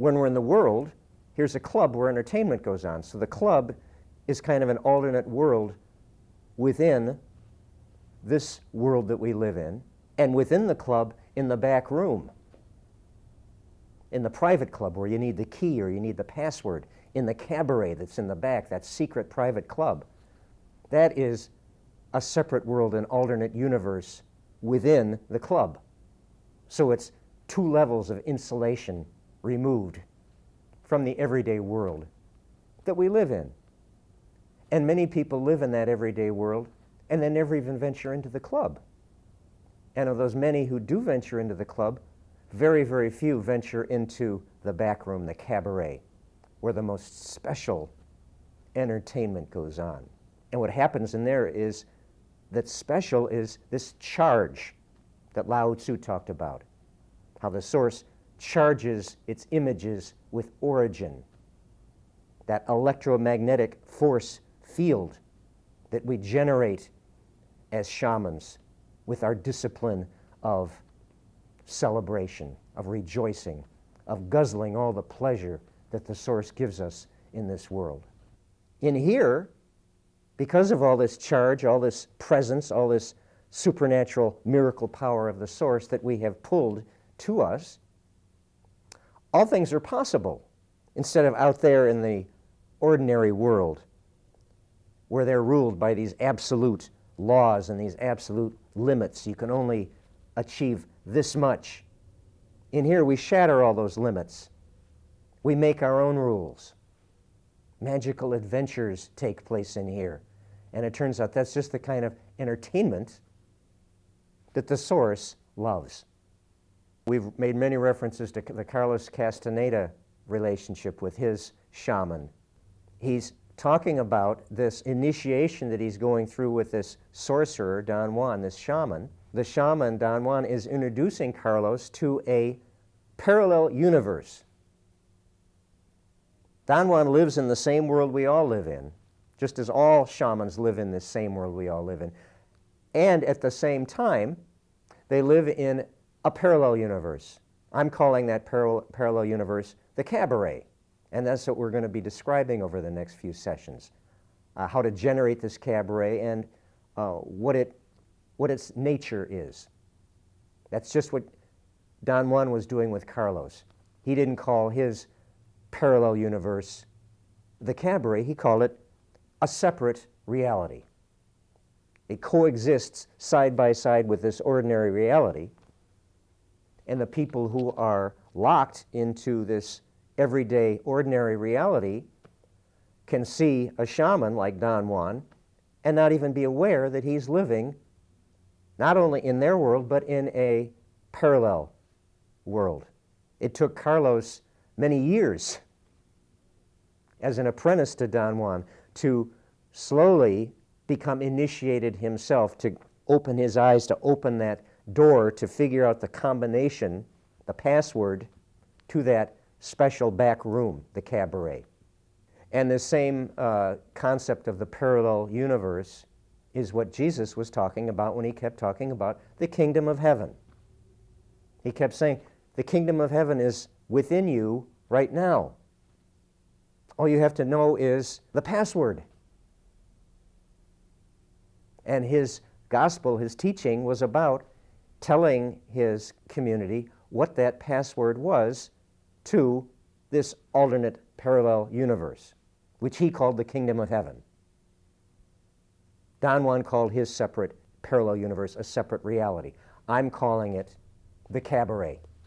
When we're in the world, here's a club where entertainment goes on. So the club is kind of an alternate world within this world that we live in, and within the club, in the back room, in the private club where you need the key or you need the password, in the cabaret that's in the back, that secret private club. That is a separate world, an alternate universe within the club. So it's two levels of insulation removed from the everyday world that we live in. And many people live in that everyday world and then never even venture into the club. And of those many who do venture into the club, very, very few venture into the back room, the cabaret, where the most special entertainment goes on. And what happens in there is that special is this charge that Lao Tzu talked about, how the source charges its images with origin, that electromagnetic force field that we generate as shamans with our discipline of celebration, of rejoicing, of guzzling all the pleasure that the source gives us in this world. In here, because of all this charge, all this presence, all this supernatural miracle power of the source that we have pulled to us, all things are possible instead of out there in the ordinary world where they're ruled by these absolute laws and these absolute limits. You can only achieve this much. In here, we shatter all those limits. We make our own rules. Magical adventures take place in here. And it turns out that's just the kind of entertainment that the source loves. We've made many references to the Carlos Castaneda relationship with his shaman. He's talking about this initiation that he's going through with this sorcerer, Don Juan, this shaman. The shaman, Don Juan, is introducing Carlos to a parallel universe. Don Juan lives in the same world we all live in, just as all shamans live in this same world we all live in. And at the same time, they live in a parallel universe. I'm calling that parallel universe the cabaret. And that's what we're going to be describing over the next few sessions. How to generate this cabaret and what its nature is. That's just what Don Juan was doing with Carlos. He didn't call his parallel universe the cabaret. He called it a separate reality. It coexists side by side with this ordinary reality. And the people who are locked into this everyday, ordinary reality can see a shaman like Don Juan and not even be aware that he's living not only in their world, but in a parallel world. It took Carlos many years as an apprentice to Don Juan to slowly become initiated himself, to open his eyes, to open that door, to figure out the combination, the password to that special back room, the cabaret. And the same concept of the parallel universe is what Jesus was talking about when he kept talking about the kingdom of heaven. He kept saying, the kingdom of heaven is within you right now. All you have to know is the password. And his gospel, his teaching, was about telling his community what that password was to this alternate parallel universe, which he called the kingdom of heaven. Don Juan called his separate parallel universe a separate reality. I'm calling it the cabaret.